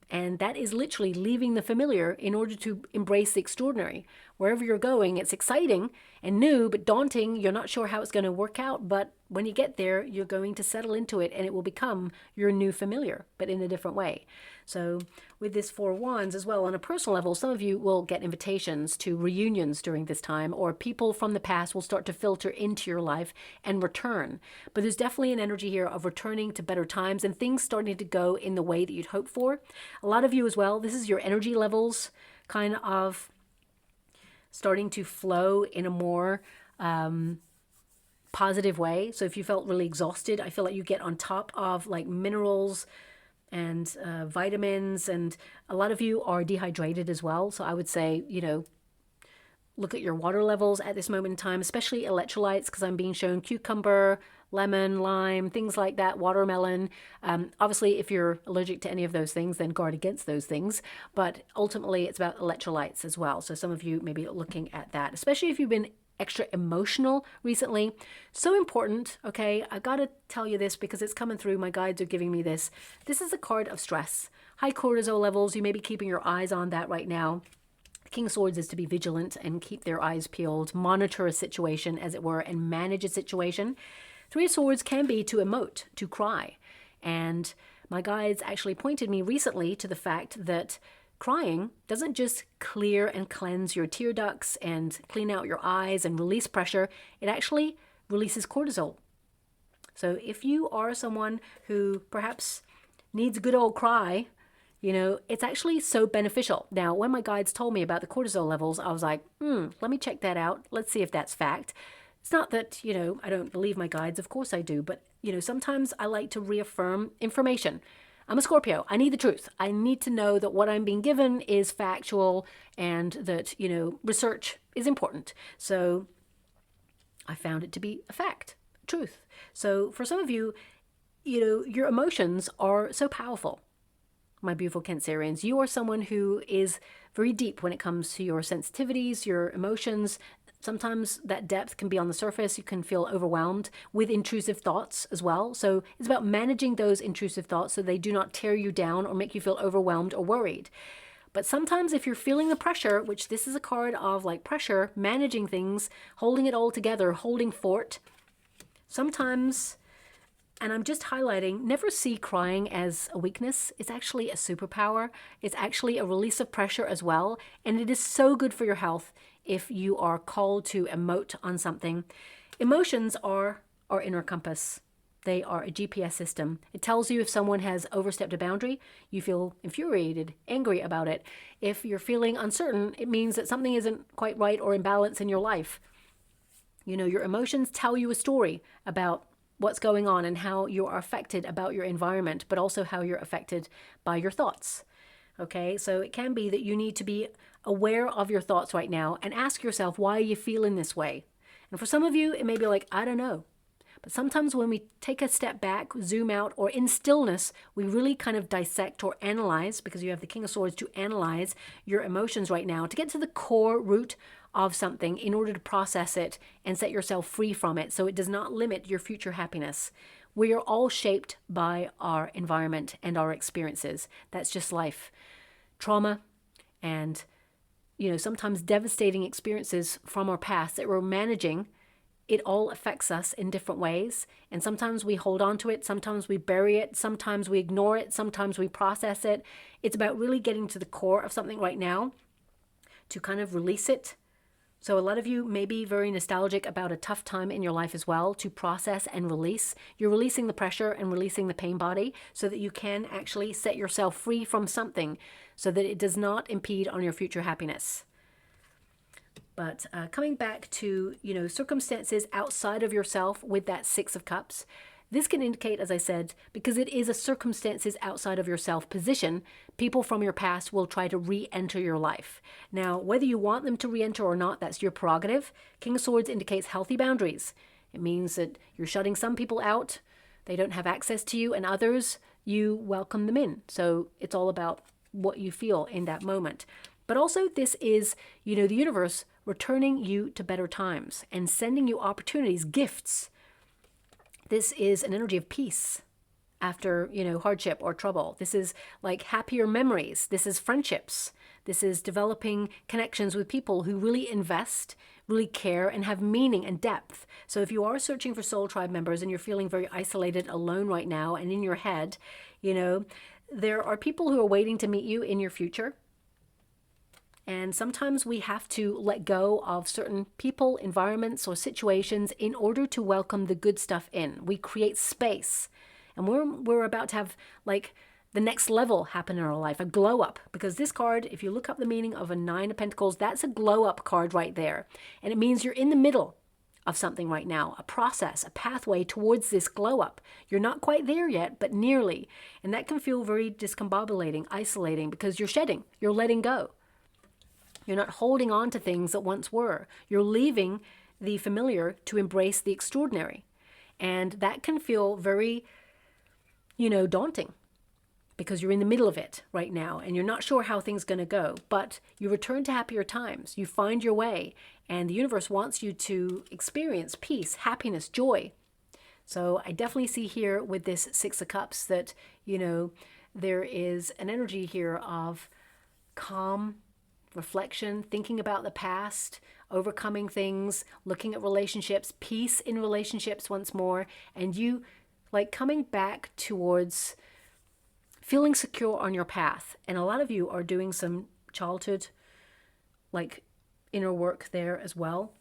Speaker 1: And that is literally leaving the familiar in order to embrace the extraordinary. Wherever you're going, it's exciting and new, but daunting. You're not sure how it's going to work out, but when you get there, you're going to settle into it, and it will become your new familiar, but in a different way. So with this Four of Wands as well, on a personal level, some of you will get invitations to reunions during this time, or people from the past will start to filter into your life and return. But there's definitely an energy here of returning to better times and things starting to go in the way that you'd hoped for. A lot of you as well, this is your energy levels kind of starting to flow in a more positive way. So if you felt really exhausted, I feel like you get on top of like minerals and vitamins, and a lot of you are dehydrated as well. So I would say, you know, look at your water levels at this moment in time, especially electrolytes, because I'm being shown cucumber, lemon, lime, things like that, watermelon. Obviously, if you're allergic to any of those things, then guard against those things. But ultimately, it's about electrolytes as well. So some of you may be looking at that, especially if you've been extra emotional recently. So important, okay? I gotta tell you this because it's coming through. My guides are giving me this. This is a card of stress. High cortisol levels, you may be keeping your eyes on that right now. King of Swords is to be vigilant and keep their eyes peeled, monitor a situation, as it were, and manage a situation. Three of Swords can be to emote, to cry. And my guides actually pointed me recently to the fact that crying doesn't just clear and cleanse your tear ducts and clean out your eyes and release pressure, it actually releases cortisol. So if you are someone who perhaps needs a good old cry, it's actually so beneficial. Now, when my guides told me about the cortisol levels, I was like, let me check that out. Let's see if that's fact. It's not that, I don't believe my guides. Of course I do. But, sometimes I like to reaffirm information. I'm a Scorpio. I need the truth. I need to know that what I'm being given is factual and that, research is important. So I found it to be a fact, truth. So for some of you, your emotions are so powerful. My beautiful Cancerians, you are someone who is very deep when it comes to your sensitivities, your emotions. Sometimes that depth can be on the surface. You can feel overwhelmed with intrusive thoughts as well. So it's about managing those intrusive thoughts so they do not tear you down or make you feel overwhelmed or worried. But sometimes if you're feeling the pressure, which this is a card of like pressure, managing things, holding it all together, holding fort, sometimes, and I'm just highlighting, never see crying as a weakness. It's actually a superpower. It's actually a release of pressure as well. And it is so good for your health if you are called to emote on something. Emotions are our inner compass. They are a GPS system. It tells you if someone has overstepped a boundary. You feel infuriated, angry about it. If you're feeling uncertain, it means that something isn't quite right or in balance in your life. Your emotions tell you a story about what's going on and how you are affected about your environment, but also how you're affected by your thoughts. Okay, so it can be that you need to be aware of your thoughts right now and ask yourself, why are you feeling this way? And for some of you, it may be like, I don't know. But sometimes when we take a step back, zoom out, or in stillness, we really kind of dissect or analyze, because you have the King of Swords to analyze your emotions right now, to get to the core root of something in order to process it and set yourself free from it so it does not limit your future happiness. We are all shaped by our environment and our experiences. That's just life. Trauma and, sometimes devastating experiences from our past that we're managing, it all affects us in different ways. And sometimes we hold on to it. Sometimes we bury it. Sometimes we ignore it. Sometimes we process it. It's about really getting to the core of something right now to kind of release it. So a lot of you may be very nostalgic about a tough time in your life as well to process and release. You're releasing the pressure and releasing the pain body so that you can actually set yourself free from something so that it does not impede on your future happiness. But coming back to, circumstances outside of yourself with that Six of Cups, this can indicate, as I said, because it is a circumstances outside of yourself position, people from your past will try to re-enter your life. Now, whether you want them to re-enter or not, that's your prerogative. King of Swords indicates healthy boundaries. It means that you're shutting some people out. They don't have access to you, and others, you welcome them in. So it's all about what you feel in that moment. But also this is, the universe returning you to better times and sending you opportunities, gifts. This is an energy of peace after, hardship or trouble. This is like happier memories. This is friendships. This is developing connections with people who really invest, really care, and have meaning and depth. So if you are searching for soul tribe members and you're feeling very isolated, alone right now, and in your head, there are people who are waiting to meet you in your future. And sometimes we have to let go of certain people, environments, or situations in order to welcome the good stuff in. We create space. And we're about to have like the next level happen in our life, a glow up. Because this card, if you look up the meaning of a Nine of Pentacles, that's a glow up card right there. And it means you're in the middle of something right now, a process, a pathway towards this glow up. You're not quite there yet, but nearly. And that can feel very discombobulating, isolating, because you're shedding, you're letting go. You're not holding on to things that once were. You're leaving the familiar to embrace the extraordinary. And that can feel very, daunting because you're in the middle of it right now and you're not sure how things are going to go. But you return to happier times. You find your way. And the universe wants you to experience peace, happiness, joy. So I definitely see here with this Six of Cups that, there is an energy here of calm, reflection, thinking about the past, overcoming things, looking at relationships, peace in relationships once more, and you like coming back towards feeling secure on your path. And a lot of you are doing some childhood, like inner work there as well.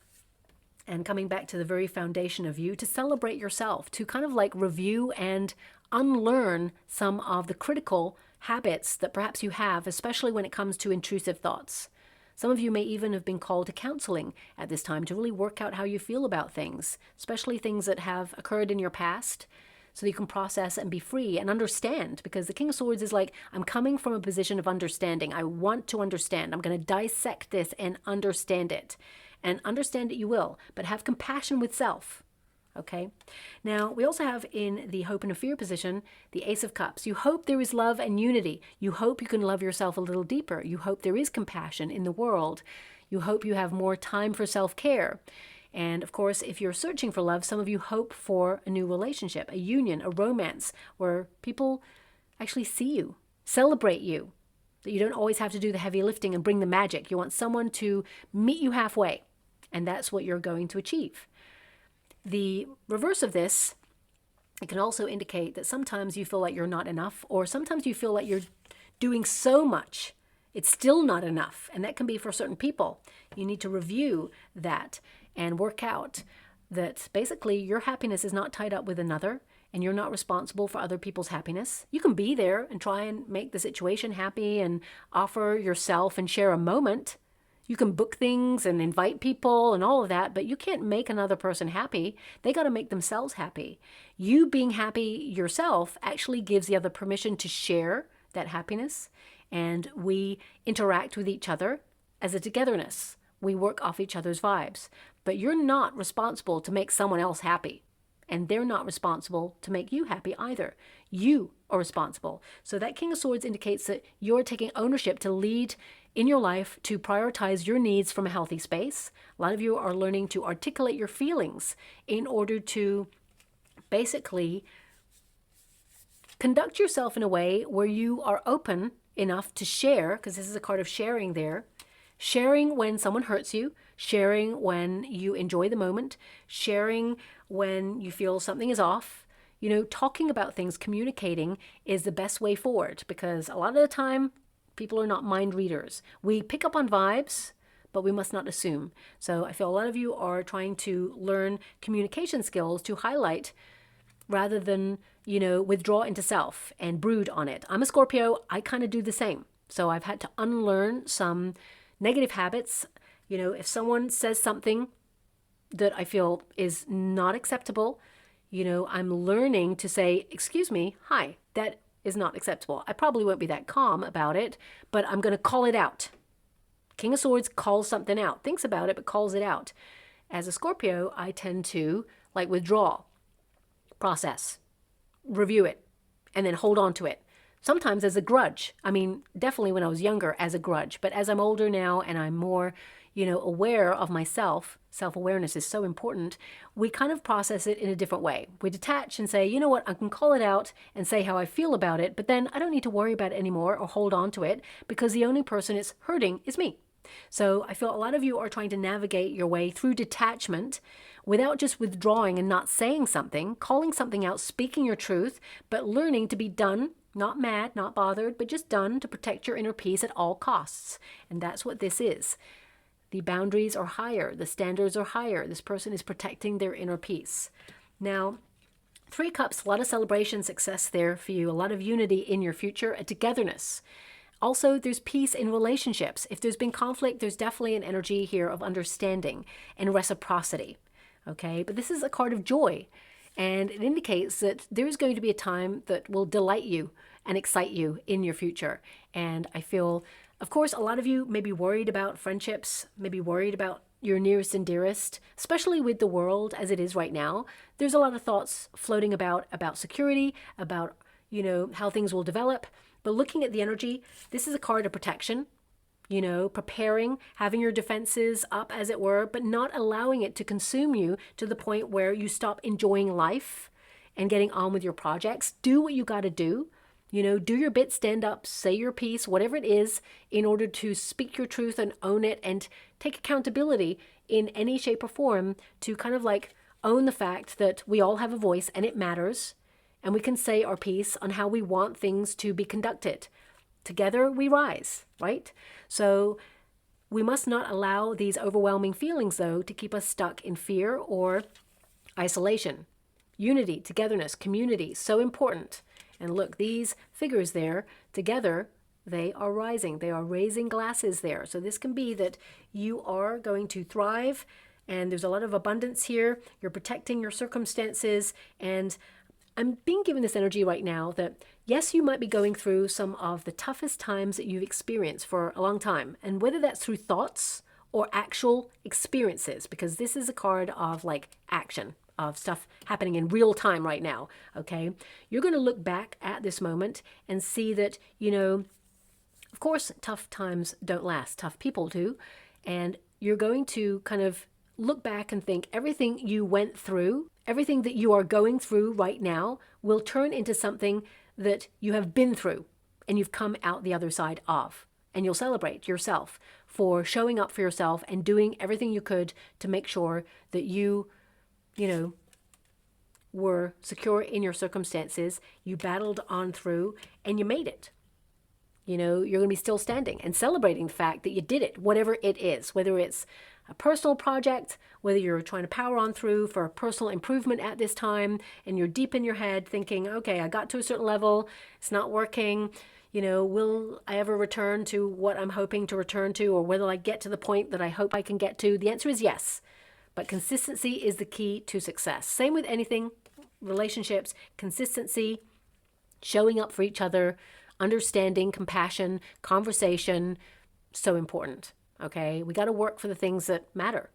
Speaker 1: And coming back to the very foundation of you to celebrate yourself, to kind of like review and unlearn some of the critical habits that perhaps you have, especially when it comes to intrusive thoughts. Some of you may even have been called to counseling at this time to really work out how you feel about things, especially things that have occurred in your past, so that you can process and be free and understand. Because the King of Swords is like, I'm coming from a position of understanding. I want to understand. I'm going to dissect this and understand it. And understand it you will, but have compassion with self. Okay? Now, we also have in the hope and a fear position, the Ace of Cups. You hope there is love and unity. You hope you can love yourself a little deeper. You hope there is compassion in the world. You hope you have more time for self-care. And of course, if you're searching for love, some of you hope for a new relationship, a union, a romance, where people actually see you, celebrate you, that you don't always have to do the heavy lifting and bring the magic. You want someone to meet you halfway, and that's what you're going to achieve. The reverse of this, it can also indicate that sometimes you feel like you're not enough, or sometimes you feel like you're doing so much, it's still not enough. And that can be for certain people. You need to review that and work out that basically your happiness is not tied up with another, and you're not responsible for other people's happiness. You can be there and try and make the situation happy and offer yourself and share a moment. You can book things and invite people and all of that, but you can't make another person happy. They got to make themselves happy. You being happy yourself actually gives the other permission to share that happiness, and we interact with each other as a togetherness. We work off each other's vibes, but you're not responsible to make someone else happy, and they're not responsible to make you happy either. You are responsible. So that King of Swords indicates that you're taking ownership to lead in your life, to prioritize your needs from a healthy space. A lot of you are learning to articulate your feelings in order to basically conduct yourself in a way where you are open enough to share, because this is a card of sharing there. Sharing when someone hurts you, sharing when you enjoy the moment, sharing when you feel something is off. You know, talking about things, communicating is the best way forward, because a lot of the time, people are not mind readers. We pick up on vibes, but we must not assume. So I feel a lot of you are trying to learn communication skills to highlight rather than, you know, withdraw into self and brood on it. I'm a Scorpio. I kind of do the same. So I've had to unlearn some negative habits. You know, if someone says something that I feel is not acceptable, you know, I'm learning to say, excuse me, hi, that is not acceptable. I probably won't be that calm about it, but I'm going to call it out. King of Swords calls something out, thinks about it, but calls it out. As a Scorpio, I tend to like withdraw, process, review it, and then hold on to it. Sometimes as a grudge. I mean, definitely when I was younger as a grudge, but as I'm older now and I'm more, you know, aware of myself, self-awareness is so important, we kind of process it in a different way. We detach and say, you know what, I can call it out and say how I feel about it, but then I don't need to worry about it anymore or hold on to it, because the only person it's hurting is me. So I feel a lot of you are trying to navigate your way through detachment without just withdrawing and not saying something, calling something out, speaking your truth, but learning to be done, not mad, not bothered, but just done to protect your inner peace at all costs. And that's what this is. The boundaries are higher. The standards are higher. This person is protecting their inner peace. Now, 3 Cups, a lot of celebration, success there for you, a lot of unity in your future, a togetherness. Also, there's peace in relationships. If there's been conflict, there's definitely an energy here of understanding and reciprocity. Okay, but this is a card of joy, and it indicates that there's going to be a time that will delight you and excite you in your future. And I feel, of course, a lot of you may be worried about friendships, maybe worried about your nearest and dearest, especially with the world as it is right now. There's a lot of thoughts floating about security, about, you know, how things will develop. But looking at the energy, this is a card of protection, you know, preparing, having your defenses up, as it were, but not allowing it to consume you to the point where you stop enjoying life and getting on with your projects. Do what you got to do. You know, do your bit, stand up, say your piece, whatever it is, in order to speak your truth and own it and take accountability in any shape or form to kind of like own the fact that we all have a voice and it matters. and we can say our piece on how we want things to be conducted. Together we rise, right? So we must not allow these overwhelming feelings, though, to keep us stuck in fear or isolation. Unity, togetherness, community, so important. And look, these figures there, together, they are rising. They are raising glasses there. So this can be that you are going to thrive, and there's a lot of abundance here. You're protecting your circumstances, and I'm being given this energy right now that, yes, you might be going through some of the toughest times that you've experienced for a long time. And whether that's through thoughts or actual experiences, because this is a card of like action, of stuff happening in real time right now, okay? You're going to look back at this moment and see that, you know, of course, tough times don't last. Tough people do. And you're going to kind of look back and think everything you went through, everything that you are going through right now will turn into something that you have been through and you've come out the other side of. And you'll celebrate yourself for showing up for yourself and doing everything you could to make sure that you know, were secure in your circumstances, you battled on through, and you made it. You know, you're going to be still standing and celebrating the fact that you did it, whatever it is, whether it's a personal project, whether you're trying to power on through for a personal improvement at this time, and you're deep in your head thinking, okay, I got to a certain level, it's not working, you know, will I ever return to what I'm hoping to return to, or whether I get to the point that I hope I can get to? The answer is yes. But consistency is the key to success. Same with anything, relationships, consistency, showing up for each other, understanding, compassion, conversation, so important, okay? We got to work for the things that matter.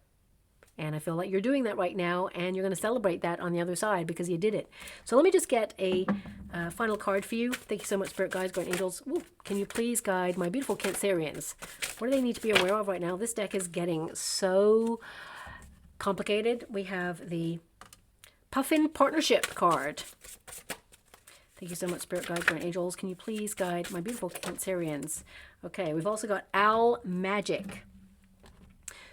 Speaker 1: And I feel like you're doing that right now, and you're going to celebrate that on the other side because you did it. So let me just get a final card for you. Thank you so much, Spirit Guides, Guardian Angels. Ooh, can you please guide my beautiful Cancerians? What do they need to be aware of right now? This deck is getting so complicated. We have the Puffin Partnership card. Thank you so much, Spirit Guides, Guardian Angels. Can you please guide my beautiful Cancerians? Okay, we've also got Owl Magic.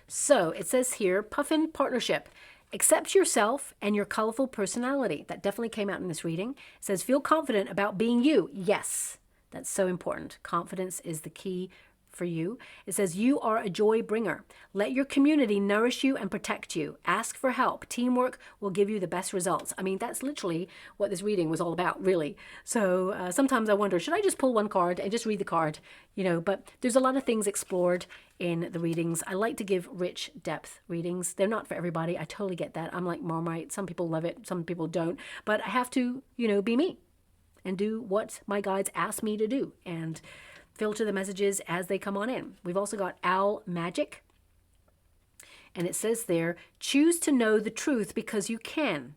Speaker 1: So it says here, Puffin Partnership. Accept yourself and your colorful personality. That definitely came out in this reading. It says, feel confident about being you. Yes, that's so important. Confidence is the key for you. It says, you are a joy bringer. Let your community nourish you and protect you. Ask for help. Teamwork will give you the best results. I mean, that's literally what this reading was all about, really. So sometimes I wonder, should I just pull one card and just read the card? You know, but there's a lot of things explored in the readings. I like to give rich depth readings. They're not for everybody. I totally get that. I'm like Marmite. Some people love it. Some people don't. But I have to, you know, be me and do what my guides ask me to do. And filter the messages as they come on in. We've also got Owl Magic. And it says there, choose to know the truth because you can.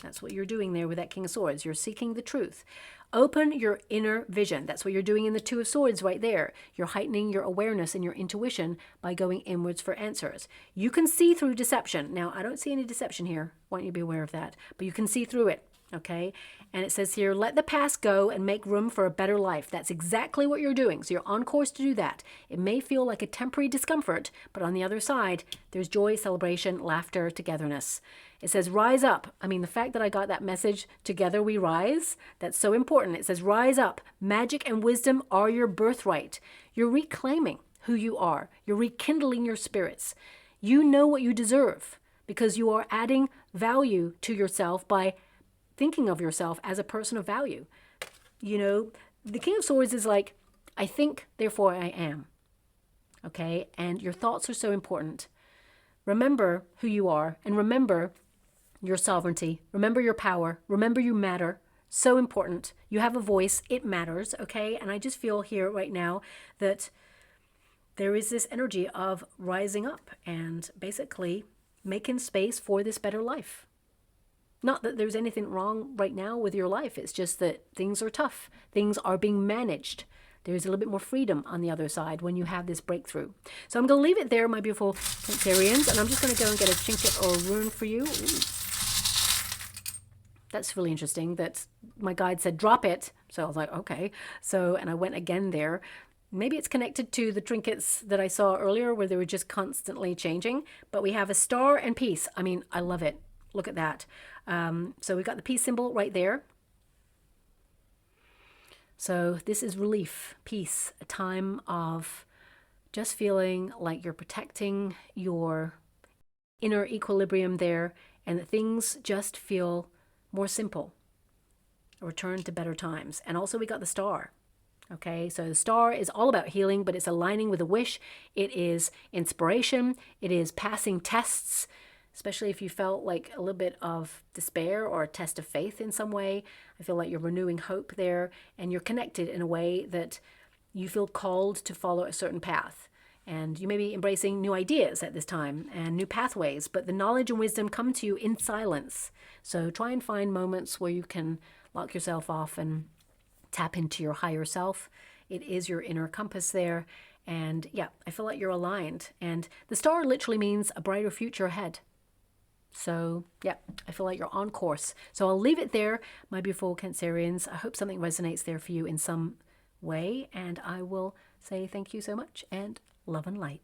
Speaker 1: That's what you're doing there with that King of Swords. You're seeking the truth. Open your inner vision. That's what you're doing in the Two of Swords right there. You're heightening your awareness and your intuition by going inwards for answers. You can see through deception. Now, I don't see any deception here. I want you to be aware of that. But you can see through it. Okay, and it says here, let the past go and make room for a better life. That's exactly what you're doing. So you're on course to do that. It may feel like a temporary discomfort, but on the other side, there's joy, celebration, laughter, togetherness. It says, rise up. I mean, the fact that I got that message, together we rise, that's so important. It says, rise up. Magic and wisdom are your birthright. You're reclaiming who you are. You're rekindling your spirits. You know what you deserve because you are adding value to yourself by thinking of yourself as a person of value. You know, the King of Swords is like, I think, therefore I am. Okay, and your thoughts are so important. Remember who you are, and remember your sovereignty. Remember your power. Remember you matter. So important. You have a voice. It matters, okay? And I just feel here right now that there is this energy of rising up and basically making space for this better life. Not that there's anything wrong right now with your life. It's just that things are tough. Things are being managed. There's a little bit more freedom on the other side when you have this breakthrough. So I'm going to leave it there, my beautiful Cancerians, and I'm just going to go and get a trinket or a rune for you. Ooh. That's really interesting that my guide said, drop it. So I was like, okay. So, and I went again there. Maybe it's connected to the trinkets that I saw earlier where they were just constantly changing. But we have a star and peace. I mean, I love it. Look at that. So we've got the peace symbol right there. So this is relief, peace, a time of just feeling like you're protecting your inner equilibrium there, and that things just feel more simple. A return to better times. And also we got the star. Okay, so the star is all about healing, but it's aligning with a wish. It is inspiration. It is passing tests, especially if you felt like a little bit of despair or a test of faith in some way. I feel like you're renewing hope there, and you're connected in a way that you feel called to follow a certain path. And you may be embracing new ideas at this time and new pathways, but the knowledge and wisdom come to you in silence. So try and find moments where you can lock yourself off and tap into your higher self. It is your inner compass there. And yeah, I feel like you're aligned. And the star literally means a brighter future ahead. So yeah, I feel like you're on course. So I'll leave it there, my beautiful Cancerians. I hope something resonates there for you in some way. And I will say thank you so much, and love and light.